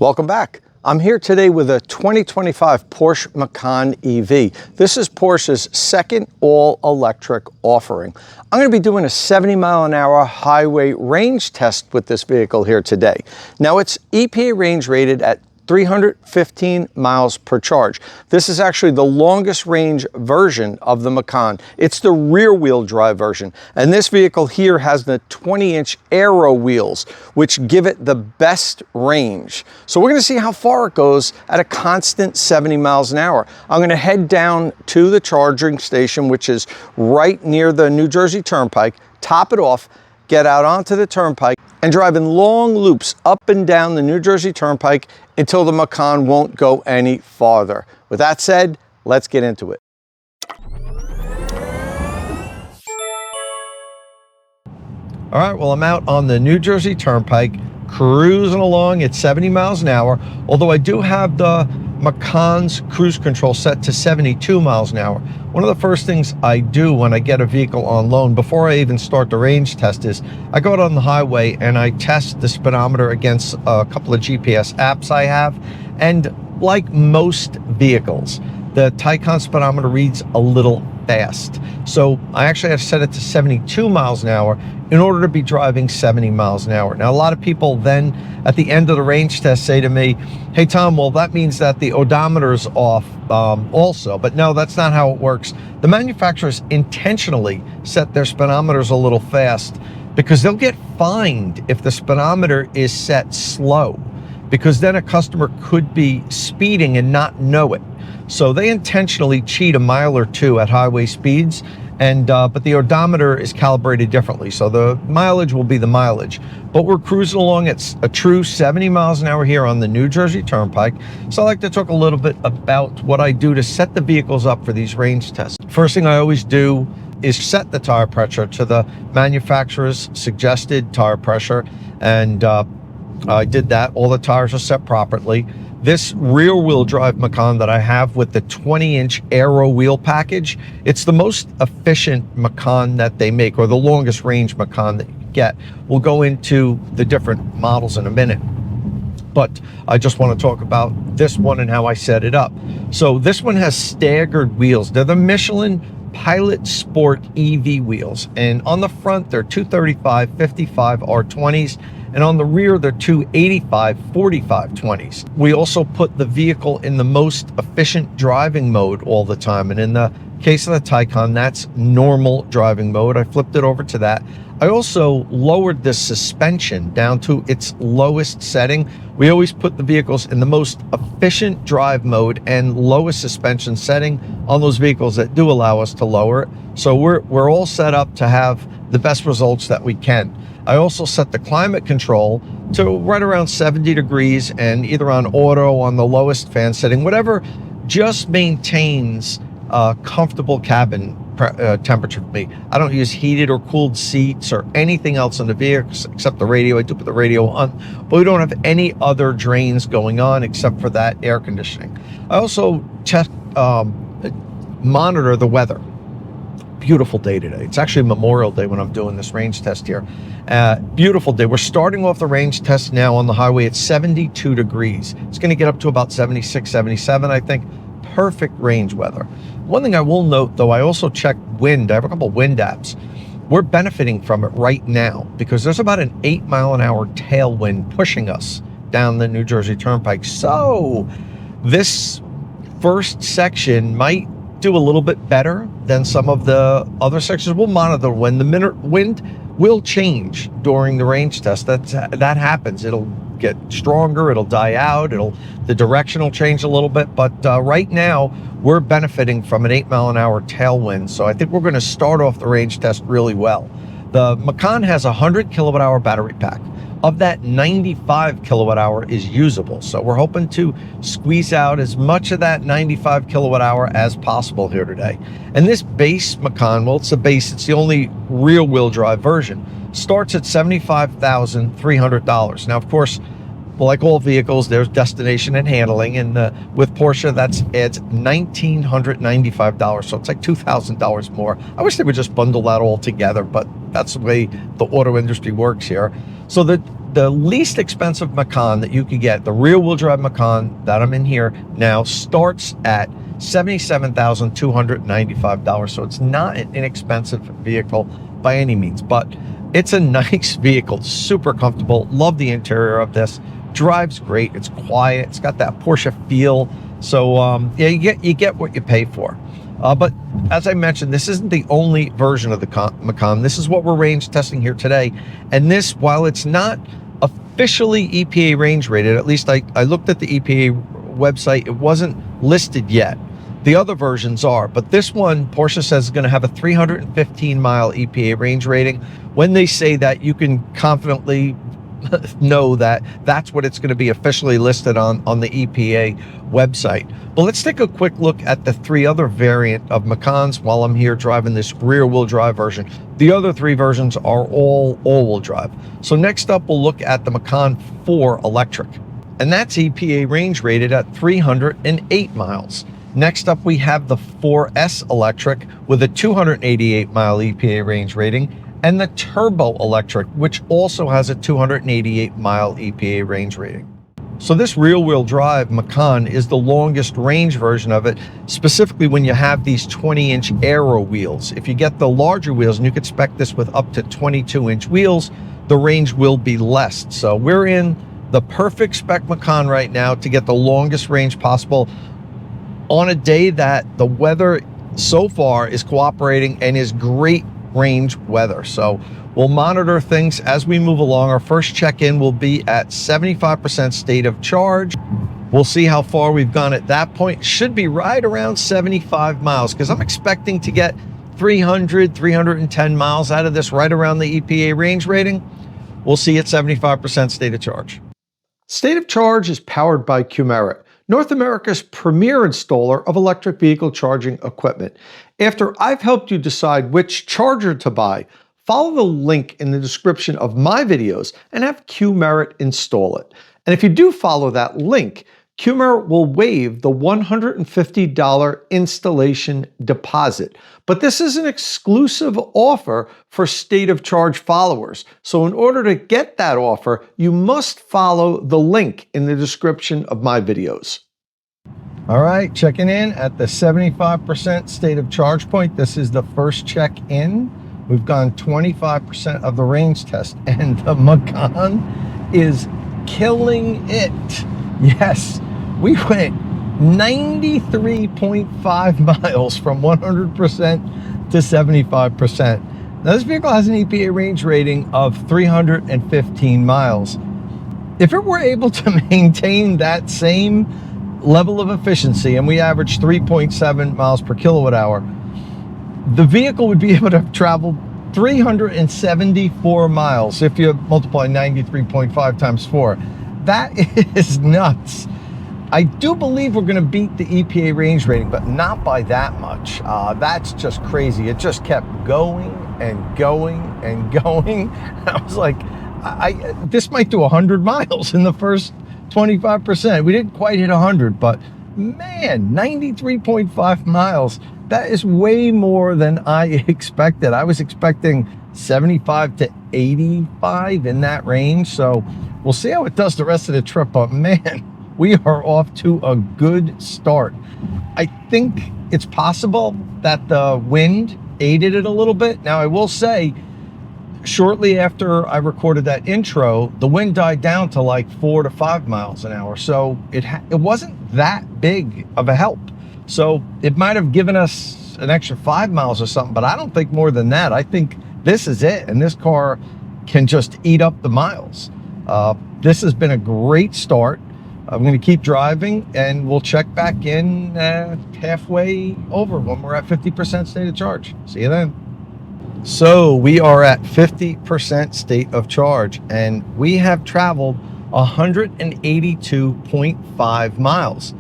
Welcome back. I'm here today with a 2025 Porsche Macan EV. This is Porsche's second all-electric offering. I'm going to be doing a 70-mile-an-hour highway range test with this vehicle here today. Now, it's EPA range rated at 315 miles per charge. This is actually the longest range version of the Macan. It's the rear-wheel drive version, and this vehicle here has the 20-inch aero wheels, which give it the best range. So we're going to see how far it goes at a constant 70 miles an hour. I'm going to head down to the charging station, which is right near the New Jersey Turnpike, top it off, get out onto the Turnpike, and drive in long loops up and down the New Jersey Turnpike until the Macan won't go any farther. With that said, let's get into it. All right, well, I'm out on the New Jersey Turnpike, cruising along at 70 miles an hour, although I do have the Macan's cruise control set to 72 miles an hour. One of the first things I do when I get a vehicle on loan, before I even start the range test, is I go out on the highway and I test the speedometer against a couple of GPS apps I have. And like most vehicles, the Taycan speedometer reads a little fast. So I actually have set it to 72 miles an hour in order to be driving 70 miles an hour. Now, a lot of people then at the end of the range test say to me, hey, Tom, well, that means that the odometer is off also. But no, that's not how it works. The manufacturers intentionally set their speedometers a little fast because they'll get fined if the speedometer is set slow, because then a customer could be speeding and not know it. So they intentionally cheat a mile or two at highway speeds, and but the odometer is calibrated differently, so the mileage will be the mileage. But we're cruising along at a true 70 miles an hour here on the New Jersey Turnpike. So I'd like to talk a little bit about what I do to set the vehicles up for these range tests. First thing I always do is set the tire pressure to the manufacturer's suggested tire pressure, and I did that. All the tires are set properly. This rear-wheel drive Macan that I have with the 20-inch aero wheel package, it's the most efficient Macan that they make, or the longest range Macan that you get. We'll go into the different models in a minute, but I just want to talk about this one and how I set it up. So this one has staggered wheels. They're the Michelin Pilot Sport EV wheels, and on the front they're 235 55 R20s, and on the rear they're 285 45 20s. We also put the vehicle in the most efficient driving mode all the time, and in the case of the Taycan, that's normal driving mode. I flipped it over to that. I also lowered the suspension down to its lowest setting. We always put the vehicles in the most efficient drive mode and lowest suspension setting on those vehicles that do allow us to lower it. So we're all set up to have the best results that we can. I also set the climate control to right around 70 degrees and either on auto, on the lowest fan setting, whatever just maintains a comfortable cabin temperature for me. I don't use heated or cooled seats or anything else in the vehicle except the radio. I do put the radio on, but we don't have any other drains going on except for that air conditioning. I also monitor the weather. Beautiful day today. It's actually Memorial Day when I'm doing this range test here. Beautiful day. We're starting off the range test now on the highway at 72 degrees. It's going to get up to about 76, 77, I think. Perfect range weather. One thing I will note, though, I also check wind. I have a couple wind apps. We're benefiting from it right now because there's about an 8-mile-an-hour tailwind pushing us down the New Jersey Turnpike. So this first section might do a little bit better than some of the other sections. We'll monitor when the wind will change during the range test. That happens. It'll get stronger, it'll die out, the direction will change a little bit, but right now we're benefiting from an 8-mile-an-hour tailwind. So I think we're going to start off the range test really well. The Macan has a 100 kilowatt-hour battery pack. Of that, 95 kilowatt-hour is usable. So we're hoping to squeeze out as much of that 95 kilowatt-hour as possible here today. And this base Macan, well, it's the base, it's the only rear-wheel drive version, starts at $75,300. Now, of course, like all vehicles, there's destination and handling, and with Porsche, that adds $1,995, so it's like $2,000 more. I wish they would just bundle that all together, but that's the way the auto industry works here. So the the least expensive Macan that you could get, the rear-wheel drive Macan that I'm in here now, starts at $77,295. So it's not an inexpensive vehicle by any means, but it's a nice vehicle, super comfortable. Love the interior of this. Drives great. It's quiet. It's got that Porsche feel. So yeah, you get what you pay for. But as I mentioned, this isn't the only version of the Macan. This is what we're range testing here today. And this, while it's not officially EPA range rated, at least I looked at the EPA website, it wasn't listed yet. The other versions are, but this one, Porsche says, is going to have a 315-mile EPA range rating. When they say that, you can confidently know that that's what it's going to be officially listed on the EPA website. But let's take a quick look at the three other variant of Macans while I'm here driving this rear-wheel drive version. The other three versions are all-wheel drive. So next up, we'll look at the Macan 4 electric, and that's EPA range rated at 308 miles. Next up, we have the 4S electric with a 288-mile EPA range rating, and the turbo electric, which also has a 288-mile EPA range rating. So this rear-wheel drive Macan is the longest range version of it, specifically when you have these 20-inch aero wheels. If you get the larger wheels, and you could spec this with up to 22-inch wheels, the range will be less. So we're in the perfect spec Macan right now to get the longest range possible on a day that the weather so far is cooperating and is great range weather. So we'll monitor things as we move along. Our first check-in will be at 75% state of charge. We'll see how far we've gone at that point. Should be right around 75 miles because I'm expecting to get 310 miles out of this, right around the EPA range rating. We'll see at 75% state of charge. State of Charge is powered by Qmerit, North America's premier installer of electric vehicle charging equipment. After I've helped you decide which charger to buy, follow the link in the description of my videos and have Qmerit install it. And if you do follow that link, Qmerit will waive the $150 installation deposit. But this is an exclusive offer for State of Charge followers. So in order to get that offer, you must follow the link in the description of my videos. All right, checking in at the 75% State of Charge point. This is the first check-in. We've gone 25% of the range test, and the Macan is killing it. Yes, we went 93.5 miles from 100% to 75%. Now, this vehicle has an EPA range rating of 315 miles. If it were able to maintain that same level of efficiency, and we average 3.7 miles per kilowatt hour, the vehicle would be able to travel 374 miles if you multiply 93.5 times 4. That is nuts. I do believe we're going to beat the EPA range rating, but not by that much. That's just crazy. It just kept going and going and going. I was like, this might do 100 miles in the first 25%. We didn't quite hit 100, but man, 93.5 miles. That is way more than I expected. I was expecting 75 to 85 in that range. So we'll see how it does the rest of the trip, but man, we are off to a good start. I think it's possible that the wind aided it a little bit. Now, I will say, shortly after I recorded that intro, the wind died down to like 4 to 5 miles an hour. So it wasn't that big of a help. So it might have given us an extra 5 miles or something, but I don't think more than that. I think this is it, and this car can just eat up the miles. This has been a great start. I'm going to keep driving, and we'll check back in halfway over when we're at 50% state of charge. See you then. So we are at 50% state of charge, and we have traveled 182.5 miles.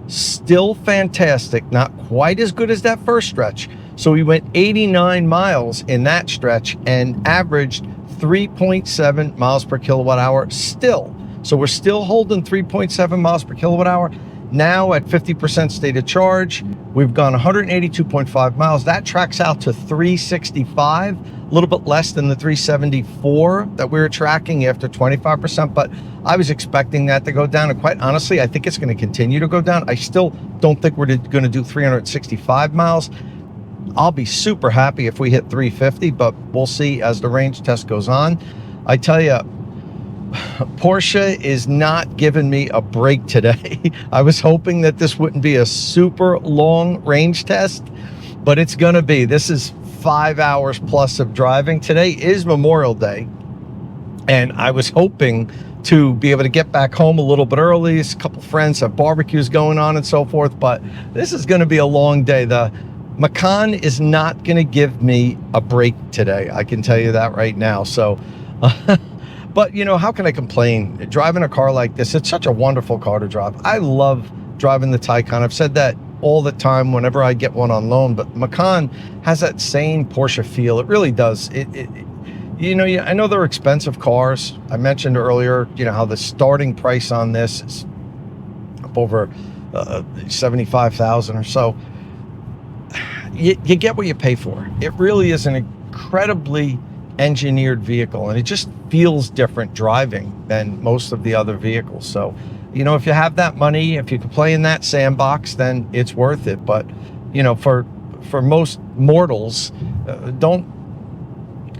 Still fantastic, not quite as good as that first stretch. So we went 89 miles in that stretch and averaged 3.7 miles per kilowatt hour still. So we're still holding 3.7 miles per kilowatt hour. Now at 50% state of charge, we've gone 182.5 miles. That tracks out to 365. little bit less than the 374 that we were tracking after 25%, but I was expecting that to go down. And quite honestly, I think it's going to continue to go down. I still don't think we're going to do 365 miles. I'll be super happy if we hit 350, but we'll see as the range test goes on. I tell you, Porsche is not giving me a break today. I was hoping that this wouldn't be a super long range test, but it's going to be. This is 5 hours plus of driving. Today is Memorial Day, and I was hoping to be able to get back home a little bit early. A couple friends have barbecues going on and so forth, but this is going to be a long day. The Macan is not going to give me a break today. I can tell you that right now. So, but you know, how can I complain? Driving a car like this, it's such a wonderful car to drive. I love driving the Taycan. I've said that all the time whenever I get one on loan, but Macan has that same Porsche feel. It really does. You know, I know they're expensive cars. I mentioned earlier, you know, how the starting price on this is up over 75,000 or so. You get what you pay for. It really is an incredibly engineered vehicle, and it just feels different driving than most of the other vehicles. So, you know, if you have that money, if you can play in that sandbox, then it's worth it. But, you know, for most mortals, don't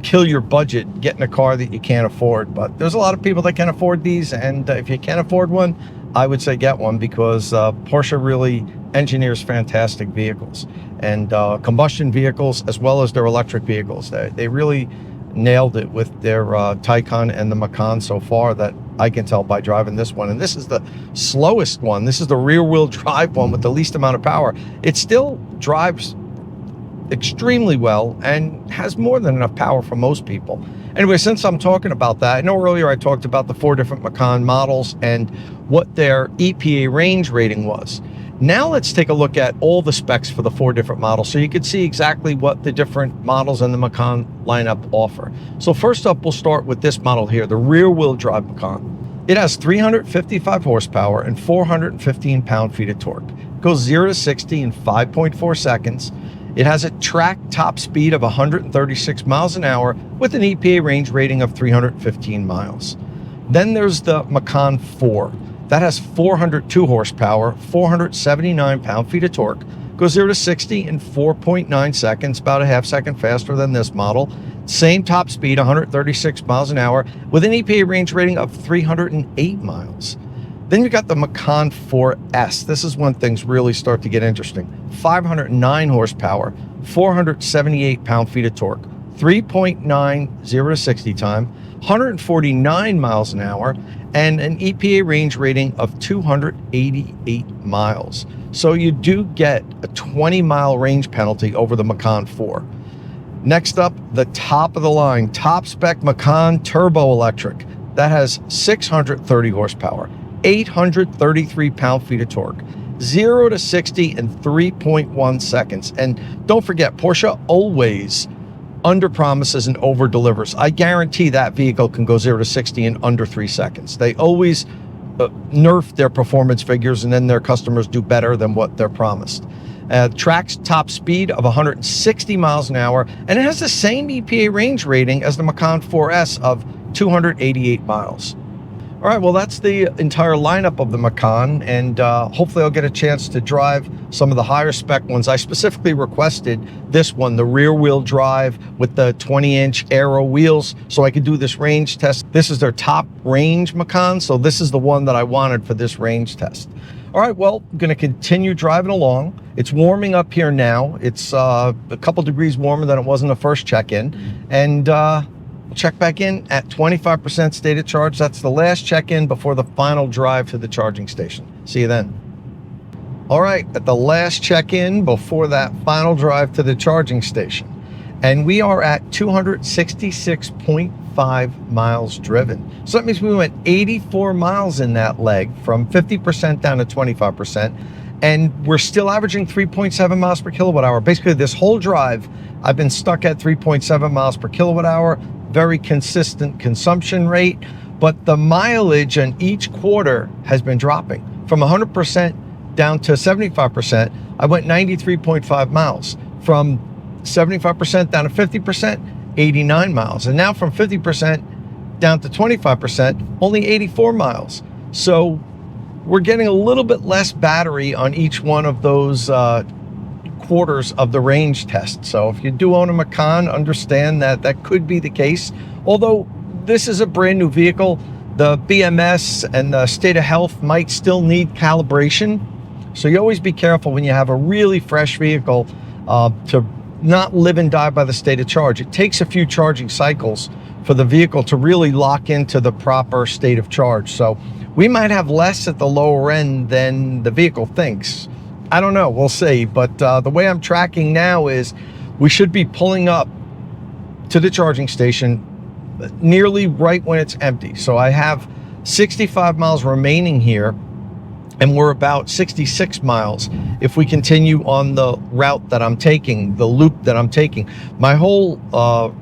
kill your budget getting a car that you can't afford. But there's a lot of people that can afford these, and if you can't afford one, I would say get one, because Porsche really engineers fantastic vehicles, and combustion vehicles as well as their electric vehicles. They really nailed it with their Taycan and the Macan so far, that I can tell by driving this one. And this is the slowest one. This is the rear-wheel drive one with the least amount of power. It still drives extremely well and has more than enough power for most people. Anyway, since I'm talking about that, I know earlier I talked about the 4 different Macan models and what their EPA range rating was. Now let's take a look at all the specs for the 4 different models, so you can see exactly what the different models in the Macan lineup offer. So first up, we'll start with this model here, the rear-wheel drive Macan. It has 355 horsepower and 415 pound-feet of torque. It goes 0 to 60 in 5.4 seconds. It has a track top speed of 136 miles an hour with an EPA range rating of 315 miles. Then there's the Macan 4. That has 402 horsepower, 479 pound-feet of torque, goes 0 to 60 in 4.9 seconds, about a half second faster than this model. Same top speed, 136 miles an hour, with an EPA range rating of 308 miles. Then you got the Macan 4S. This is when things really start to get interesting. 509 horsepower, 478 pound-feet of torque, 3.9 0 to 60 time, 149 miles an hour, and an EPA range rating of 288 miles. So you do get a 20-mile range penalty over the Macan 4. Next up, the top of the line, top spec Macan Turbo Electric. That has 630 horsepower, 833 pound-feet of torque, 0 to 60 in 3.1 seconds. And don't forget, Porsche always under-promises and over-delivers. I guarantee that vehicle can go 0 to 60 in under 3 seconds. They always nerf their performance figures, and then their customers do better than what they're promised. Tracks top speed of 160 miles an hour, and it has the same EPA range rating as the Macan 4S of 288 miles. All right, well, that's the entire lineup of the Macan, and hopefully I'll get a chance to drive some of the higher spec ones. I specifically requested this one, the rear wheel drive with the 20-inch aero wheels, so I could do this range test. This is their top range Macan, so this is the one that I wanted for this range test. All right, well, I'm gonna continue driving along. It's warming up here now. It's a couple degrees warmer than it was in the first check-in, and we'll check back in at 25% state of charge. That's the last check-in before the final drive to the charging station. See you then. All right, at the last check-in before that final drive to the charging station. And we are at 266.5 miles driven. So that means we went 84 miles in that leg, from 50% down to 25%. And we're still averaging 3.7 miles per kilowatt hour. Basically, this whole drive, I've been stuck at 3.7 miles per kilowatt hour. Very consistent consumption rate, but the mileage in each quarter has been dropping from 100% down to 75%. I went 93.5 miles. From 75% down to 50%, 89 miles. And now from 50% down to 25%, only 84 miles. So we're getting a little bit less battery on each one of those quarters of the range test. So if you do own a Macan, understand that that could be the case. Although this is a brand new vehicle, the BMS and the state of health might still need calibration. So you always be careful when you have a really fresh vehicle to not live and die by the state of charge. It takes a few charging cycles for the vehicle to really lock into the proper state of charge. So we might have less at the lower end than the vehicle thinks. I don't know, we'll see. But the way I'm tracking now is we should be pulling up to the charging station nearly right when it's empty. So I have 65 miles remaining here, and we're about 66 miles if we continue on the route that I'm taking, the loop that I'm taking. My whole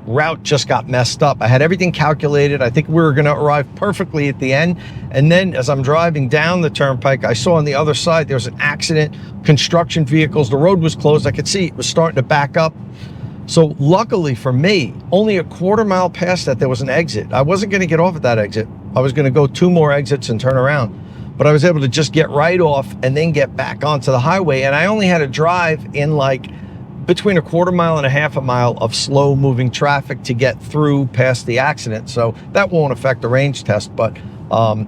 route just got messed up. I had everything calculated. I think we were gonna arrive perfectly at the end. And then as I'm driving down the turnpike, I saw on the other side, there was an accident, construction vehicles, the road was closed. I could see it was starting to back up. So luckily for me, only a quarter mile past that, there was an exit. I wasn't gonna get off at that exit. I was gonna go 2 more exits and turn around. But I was able to just get right off and then get back onto the highway. And I only had to drive in like between a quarter mile and a half a mile of slow moving traffic to get through past the accident. So that won't affect the range test, but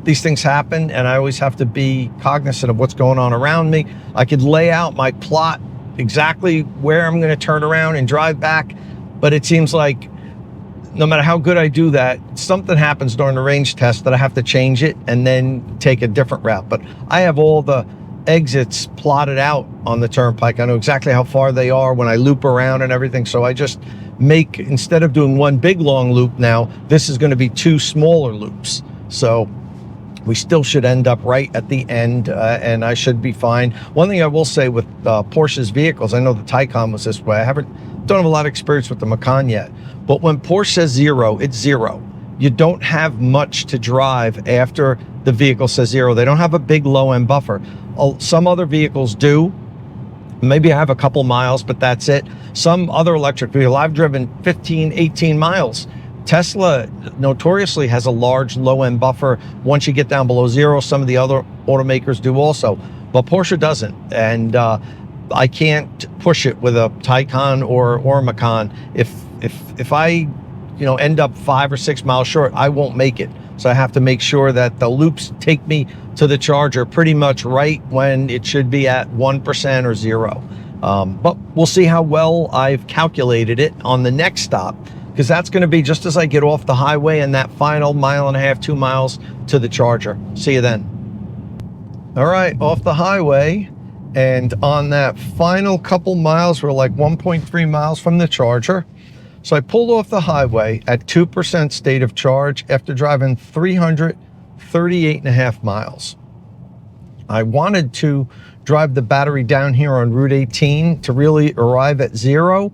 these things happen, and I always have to be cognizant of what's going on around me. I could lay out my plot exactly where I'm going to turn around and drive back, but it seems like no matter how good I do that, something happens during the range test that I have to change it and then take a different route. But I have all the exits plotted out on the turnpike. I know exactly how far they are when I loop around and everything. So I just make, instead of doing one big long loop now, this is going to be 2 smaller loops. So we still should end up right at the end, and I should be fine. One thing I will say with Porsche's vehicles, I know the Taycan was this way. Don't have a lot of experience with the Macan yet, but when Porsche says 0, it's 0. You don't have much to drive after the vehicle says 0. They don't have a big low end buffer. Some other vehicles do. Maybe I have a couple miles, but that's it. Some other electric vehicle, I've driven 15, 18 miles. Tesla notoriously has a large low end buffer once you get down below 0. Some of the other automakers do also, but Porsche doesn't. And I can't push it with a Taycan or a Macan. If I end up 5 or 6 miles short, I won't make it. So I have to make sure that the loops take me to the charger pretty much right when it should be at 1% or 0. But we'll see how well I've calculated it on the next stop, because that's going to be just as I get off the highway and that final 1.5 miles, 2 miles to the charger. See you then. All right, off the highway. And on that final couple miles, we're like 1.3 miles from the charger. So I pulled off the highway at 2% state of charge after driving 338.5 miles. I wanted to drive the battery down here on Route 18 to really arrive at 0,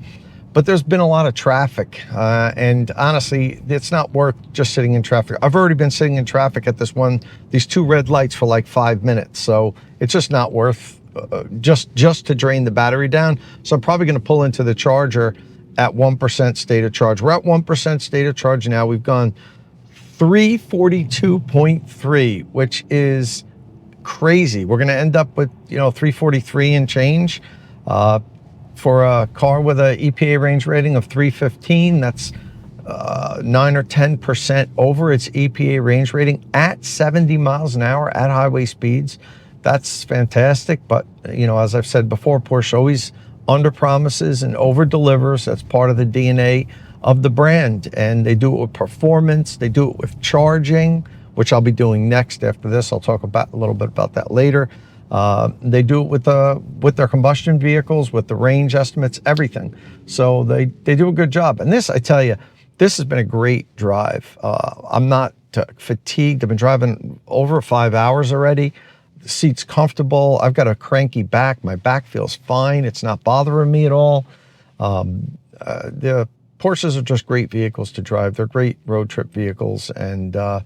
but there's been a lot of traffic. And honestly, it's not worth just sitting in traffic. I've already been sitting in traffic at these 2 red lights for like 5 minutes. So it's just not worth just to drain the battery down. So I'm probably going to pull into the charger at 1% state of charge. We're at 1% state of charge now. We've gone 342.3, which is crazy. We're going to end up with 343 and change for a car with a EPA range rating of 315. That's 9 or 10% over its EPA range rating at 70 miles an hour at highway speeds. That's fantastic. But, as I've said before, Porsche always under promises and over delivers. That's part of the DNA of the brand. And they do it with performance. They do it with charging, which I'll be doing next after this. I'll talk about a little bit about that later. They do it with their combustion vehicles, with the range estimates, everything. So they do a good job. And this, I tell you, this has been a great drive. I'm not fatigued. I've been driving over 5 hours already. The seat's comfortable. I've got a cranky back. My back feels fine. It's not bothering me at all. The Porsches are just great vehicles to drive. They're great road trip vehicles. And, the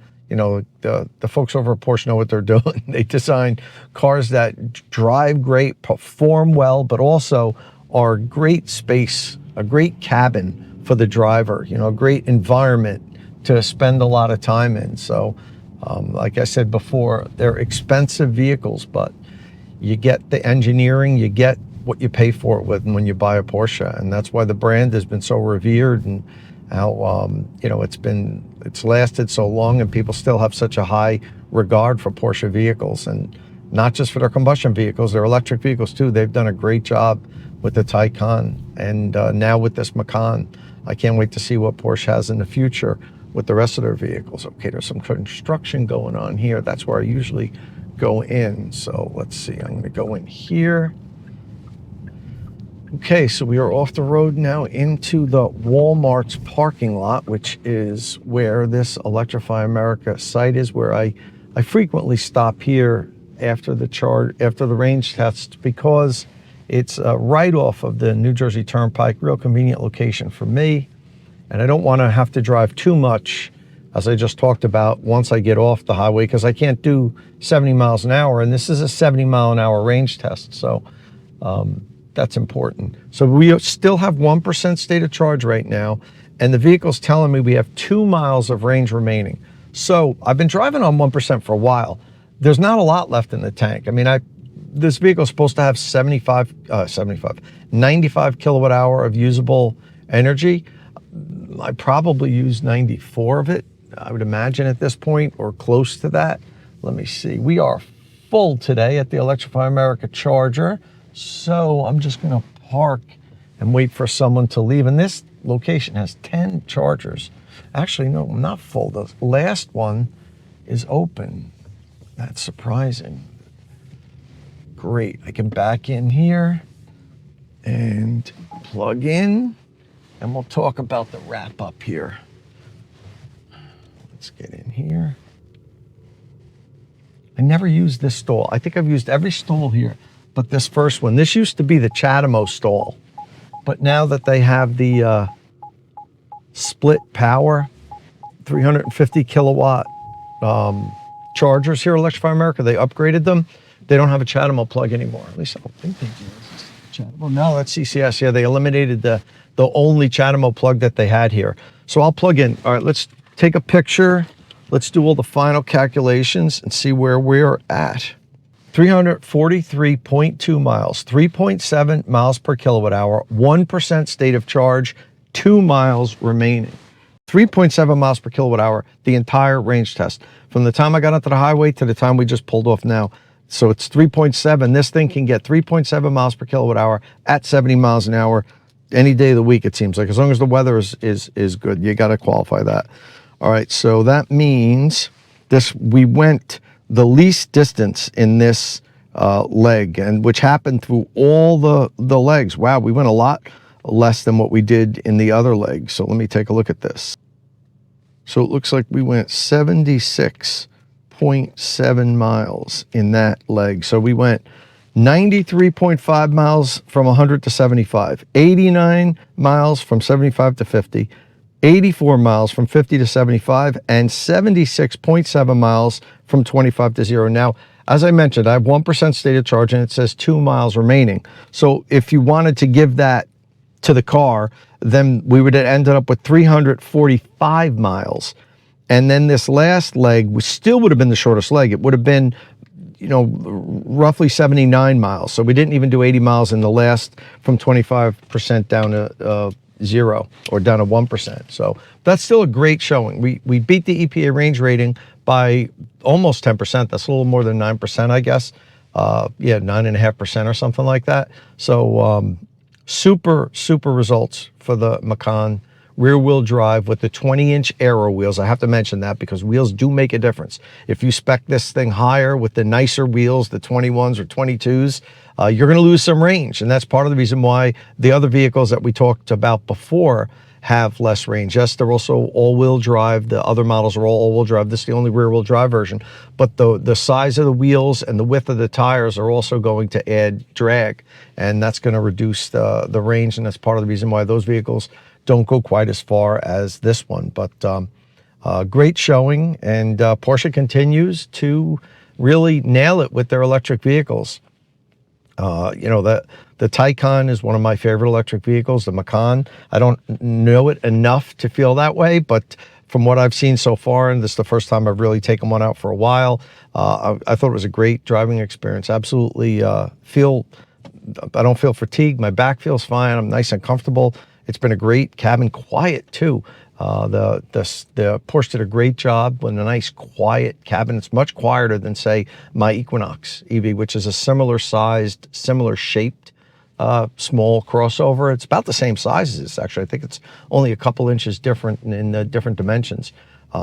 folks over at Porsche know what they're doing. They design cars that drive great, perform well, but also are great space, a great cabin for the driver, you know, a great environment to spend a lot of time in. So like I said before, they're expensive vehicles, but you get the engineering, you get what you pay for it with when you buy a Porsche. And that's why the brand has been so revered, and how you know, it's lasted so long, and people still have such a high regard for Porsche vehicles, and not just for their combustion vehicles, their electric vehicles too. They've done a great job with the Taycan, and now with this Macan. I can't wait to see what Porsche has in the future with the rest of their vehicles. Okay, there's some construction going on here. That's where I usually go in. So let's see, I'm gonna go in here. Okay, so we are off the road now into the Walmart's parking lot, which is where this Electrify America site is, where I frequently stop here after the range test, because it's right off of the New Jersey Turnpike, real convenient location for me. And I don't want to have to drive too much, as I just talked about, once I get off the highway, because I can't do 70 miles an hour, and this is a 70-mile-an-hour range test. So that's important. So we still have 1% state of charge right now, and the vehicle's telling me we have 2 miles of range remaining. So I've been driving on 1% for a while. There's not a lot left in the tank. I mean, this vehicle is supposed to have 95 kilowatt hour of usable energy. I probably used 94 of it, I would imagine, at this point, or close to that. Let me see. We are full today at the Electrify America charger. So I'm just going to park and wait for someone to leave. And this location has 10 chargers. Actually, no, I'm not full. The last one is open. That's surprising. Great. I can back in here and plug in, and we'll talk about the wrap up here. Let's get in here. I never used this stall. I think I've used every stall here, but this first one. This used to be the Chatamo stall, but now that they have the split power, 350 kilowatt chargers here at Electrify America, they upgraded them. They don't have a Chatamo plug anymore. At least I don't think they do. Chatamo. No, that's CCS. Yeah, they eliminated the only Chatamo plug that they had here. So I'll plug in. All right, let's take a picture. Let's do all the final calculations and see where we're at. 343.2 miles, 3.7 miles per kilowatt hour, 1% state of charge, 2 miles remaining. 3.7 miles per kilowatt hour, the entire range test. From the time I got onto the highway to the time we just pulled off now. So it's 3.7. This thing can get 3.7 miles per kilowatt hour at 70 miles an hour any day of the week, it seems like, as long as the weather is good. You got to qualify that. All right, so that means we went the least distance in this leg, and which happened through all the legs. Wow, we went a lot less than what we did in the other leg. So let me take a look at this. So it looks like we went 76.7 miles in that leg. So we went 93.5 miles from 100 to 75, 89 miles from 75 to 50, 84 miles from 50 to 75, and 76.7 miles from 25 to 0. Now, as I mentioned, I have 1% state of charge, and it says 2 miles remaining. So if you wanted to give that to the car, then we would have ended up with 345 miles. And then this last leg still would have been the shortest leg. It would have been, you know, roughly 79 miles. So we didn't even do 80 miles in the last, from 25% down to 0, or down to 1%. So that's still a great showing. We beat the EPA range rating by almost 10%. That's a little more than 9%, I guess. Yeah, 9.5% or something like that. So super results for the Macan. Rear wheel drive with the 20-inch aero wheels. I have to mention that because wheels do make a difference. If you spec this thing higher with the nicer wheels, the 21s or 22s, you're going to lose some range. And that's part of the reason why the other vehicles that we talked about before have less range. Yes, they're also all-wheel drive. The other models are all-wheel drive. This is the only rear-wheel drive version. But the size of the wheels and the width of the tires are also going to add drag. And that's going to reduce the range. And that's part of the reason why those vehicles don't go quite as far as this one. But great showing. And Porsche continues to really nail it with their electric vehicles. You know, the The Taycan is one of my favorite electric vehicles. The Macan, I don't know it enough to feel that way, but from what I've seen so far, and this is the first time I've really taken one out for a while, I thought it was a great driving experience. Absolutely I don't feel fatigued. My back feels fine. I'm nice and comfortable. It's been a great cabin, quiet too. The Porsche did a great job with a nice quiet cabin. It's much quieter than, say, my Equinox EV, which is a similar sized, similar shaped, small crossover. It's about the same size as this, actually. I think it's only a couple inches different in the different dimensions.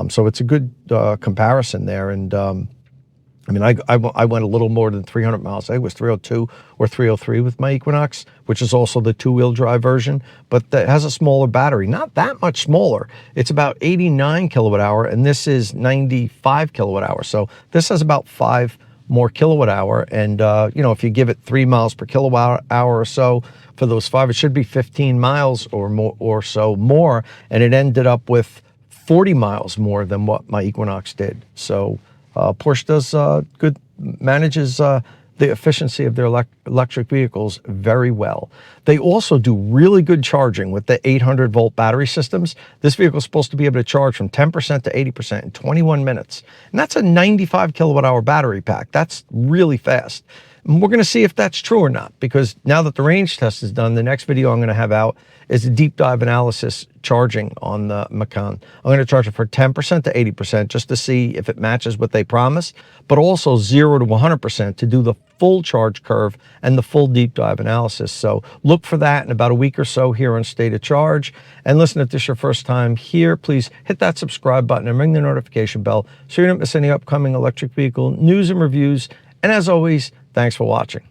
So it's a good comparison there. And I mean, I went a little more than 300 miles. I think it was 302 or 303 with my Equinox, which is also the two-wheel drive version, but that has a smaller battery. Not that much smaller. It's about 89 kilowatt hour, and this is 95 kilowatt hour. So this has about 5 more kilowatt hour. And, you know, if you give it 3 miles per kilowatt hour or so for those 5, it should be 15 miles or more or so more. And it ended up with 40 miles more than what my Equinox did. So Porsche does manages the efficiency of their electric vehicles very well. They also do really good charging with the 800 volt battery systems. This vehicle is supposed to be able to charge from 10% to 80% in 21 minutes. And that's a 95 kilowatt hour battery pack. That's really fast. And we're going to see if that's true or not, because now that the range test is done, the next video I'm going to have out is a deep dive analysis charging on the Macan. I'm going to charge it for 10% to 80% just to see if it matches what they promise, but also 0 to 100% to do the full charge curve and the full deep dive analysis. So look for that in about a week or so here on State of Charge. And listen, if this is your first time here, please hit that subscribe button and ring the notification bell so you don't miss any upcoming electric vehicle news and reviews. And as always, thanks for watching.